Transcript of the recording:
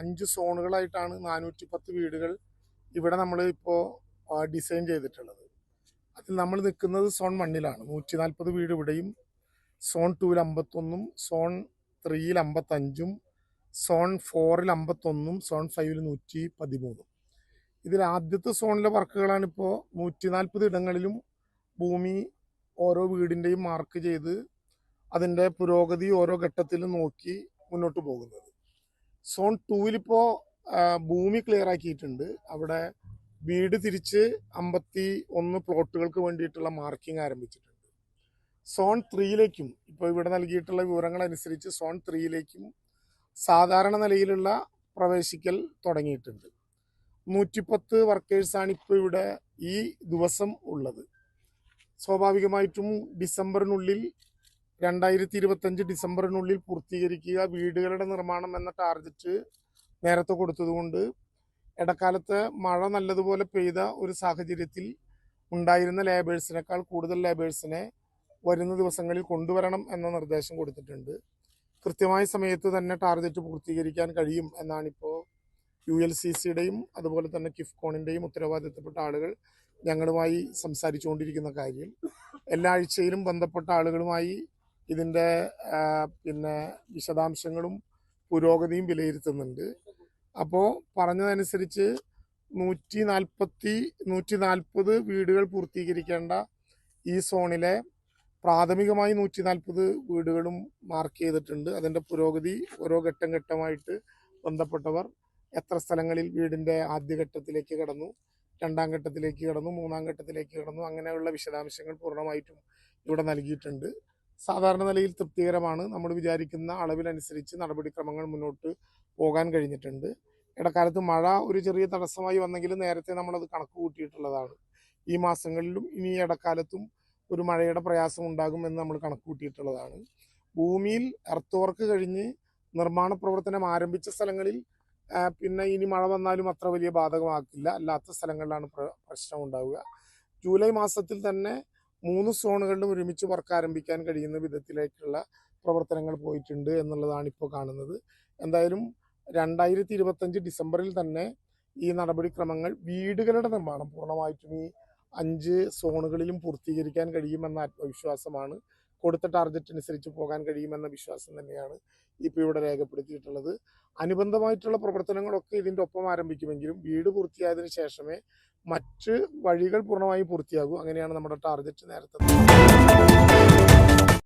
5 സോണുകളായിട്ടാണ് 410 വീടുകൾ ഇവിടെ നമ്മൾ ഇപ്പോൾ ഡിസൈൻ ചെയ്തിട്ടുള്ളത്. അതിൽ നമ്മൾ നിൽക്കുന്നത് സോൺ 1ലാണ്. 140 വീട് ഇവിടെയും, സോൺ 2ൽ 51, സോൺ 3ൽ 55, സോൺ 4ൽ 51, സോൺ 5ൽ 113. ഇതിൽ ആദ്യത്തെ സോണിലെ വർക്കുകളാണ് ഇപ്പോൾ 140 ഇടങ്ങളിലും ഭൂമി ഓരോ വീടിൻ്റെയും മാർക്ക് ചെയ്ത് അതിൻ്റെ പുരോഗതി ഓരോ ഘട്ടത്തിലും നോക്കി മുന്നോട്ട് പോകുന്നത്. സോൺ 2ലിപ്പോൾ ഭൂമി ക്ലിയർ ആക്കിയിട്ടുണ്ട്. അവിടെ വീട് തിരിച്ച് 51 പ്ലോട്ടുകൾക്ക് വേണ്ടിയിട്ടുള്ള മാർക്കിംഗ് ആരംഭിച്ചിട്ടുണ്ട്. സോൺ 3ലേക്കും ഇപ്പോൾ ഇവിടെ നൽകിയിട്ടുള്ള വിവരങ്ങൾ അനുസരിച്ച് സോൺ 3ലേക്കും സാധാരണ നിലയിലുള്ള പ്രവേശിക്കൽ തുടങ്ങിയിട്ടുണ്ട്. 110 വർക്കേഴ്സാണ് ഇപ്പോൾ ഇവിടെ ഈ ദിവസം ഉള്ളത്. സ്വാഭാവികമായിട്ടും 2025 ഡിസംബറിനുള്ളിൽ പൂർത്തീകരിക്കുക വീടുകളുടെ നിർമ്മാണം എന്ന ടാർഗറ്റ് നേരത്തെ കൊടുത്തതുകൊണ്ട് ഇടക്കാലത്ത് മഴ നല്ലതുപോലെ പെയ്ത ഒരു സാഹചര്യത്തിൽ ഉണ്ടായിരുന്ന ലേബേഴ്സിനേക്കാൾ കൂടുതൽ ലേബേഴ്സിനെ വരുന്ന ദിവസങ്ങളിൽ കൊണ്ടുവരണം എന്ന നിർദ്ദേശം കൊടുത്തിട്ടുണ്ട്. കൃത്യമായ സമയത്ത് തന്നെ ടാർഗറ്റ് പൂർത്തീകരിക്കാൻ കഴിയും എന്നാണിപ്പോൾ ULCCയുടെയും അതുപോലെ തന്നെ കിഫ്കോണിൻ്റെയും ഉത്തരവാദിത്തപ്പെട്ട ആളുകൾ ഞങ്ങളുമായി സംസാരിച്ചുകൊണ്ടിരിക്കുന്ന കാര്യം. എല്ലാ ആഴ്ചയിലും ബന്ധപ്പെട്ട ആളുകളുമായി ഇതിൻ്റെ വിശദാംശങ്ങളും പുരോഗതിയും വിലയിരുത്തുന്നുണ്ട്. അപ്പോൾ പറഞ്ഞതനുസരിച്ച് 140 വീടുകൾ പൂർത്തീകരിക്കേണ്ട ഈ സോണിലെ പ്രാഥമികമായി 140 വീടുകളും മാർക്ക് ചെയ്തിട്ടുണ്ട്. അതിൻ്റെ പുരോഗതി ഓരോ ഘട്ടം ഘട്ടമായിട്ട് ബന്ധപ്പെട്ടവർ എത്ര സ്ഥലങ്ങളിൽ വീടിൻ്റെ ആദ്യഘട്ടത്തിലേക്ക് കടന്നു, 2ാം ഘട്ടത്തിലേക്ക് കടന്നു, 3ാം ഘട്ടത്തിലേക്ക് കടന്നു, അങ്ങനെയുള്ള വിശദാംശങ്ങൾ പൂർണ്ണമായിട്ടും ഇവിടെ നൽകിയിട്ടുണ്ട്. സാധാരണ നിലയിൽ തൃപ്തികരമാണ്. നമ്മൾ വിചാരിക്കുന്ന അളവിനനുസരിച്ച് നടപടിക്രമങ്ങൾ മുന്നോട്ട് പോകാൻ കഴിഞ്ഞിട്ടുണ്ട്. ഇടക്കാലത്ത് മഴ ഒരു ചെറിയ തടസ്സമായി വന്നെങ്കിലും നേരത്തെ നമ്മളത് കണക്ക് കൂട്ടിയിട്ടുള്ളതാണ്. ഈ മാസങ്ങളിലും ഇനി ഇടക്കാലത്തും ഒരു മഴയുടെ പ്രയാസം ഉണ്ടാകുമെന്ന് നമ്മൾ കണക്ക് കൂട്ടിയിട്ടുള്ളതാണ്. ഭൂമിയിൽ എർത്ത് വർക്ക് കഴിഞ്ഞ് നിർമ്മാണ പ്രവർത്തനം ആരംഭിച്ച സ്ഥലങ്ങളിൽ ഇനി മഴ വന്നാലും അത്ര വലിയ ബാധകമാക്കില്ല. അല്ലാത്ത സ്ഥലങ്ങളിലാണ് പ്രശ്നം ഉണ്ടാവുക. ജൂലൈ മാസത്തിൽ തന്നെ 3 സോണുകളിലും ഒരുമിച്ച് വർക്ക് ആരംഭിക്കാൻ കഴിയുന്ന വിധത്തിലേക്കുള്ള പ്രവർത്തനങ്ങൾ പോയിട്ടുണ്ട് എന്നുള്ളതാണ് ഇപ്പോൾ കാണുന്നത്. എന്തായാലും 2025 ഡിസംബറിൽ തന്നെ ഈ നടപടിക്രമങ്ങൾ വീടുകളുടെ നിർമ്മാണം പൂർണ്ണമായിട്ടും ഈ 5 സോണുകളിലും പൂർത്തീകരിക്കാൻ കഴിയുമെന്ന ആത്മവിശ്വാസമാണ്. കൊടുത്ത ടാർഗറ്റ് അനുസരിച്ച് പോകാൻ കഴിയുമെന്ന വിശ്വാസം തന്നെയാണ് ഇപ്പോൾ ഇവിടെ രേഖപ്പെടുത്തിയിട്ടുള്ളത്. അനുബന്ധമായിട്ടുള്ള പ്രവർത്തനങ്ങളൊക്കെ ഇതിൻ്റെ ഒപ്പം ആരംഭിക്കുമെങ്കിലും വീട് പൂർത്തിയായതിനു ശേഷമേ മറ്റ് വഴികൾ പൂർണ്ണമായും പൂർത്തിയാകൂ. അങ്ങനെയാണ് നമ്മുടെ ടാർഗറ്റ് നേരത്തെ.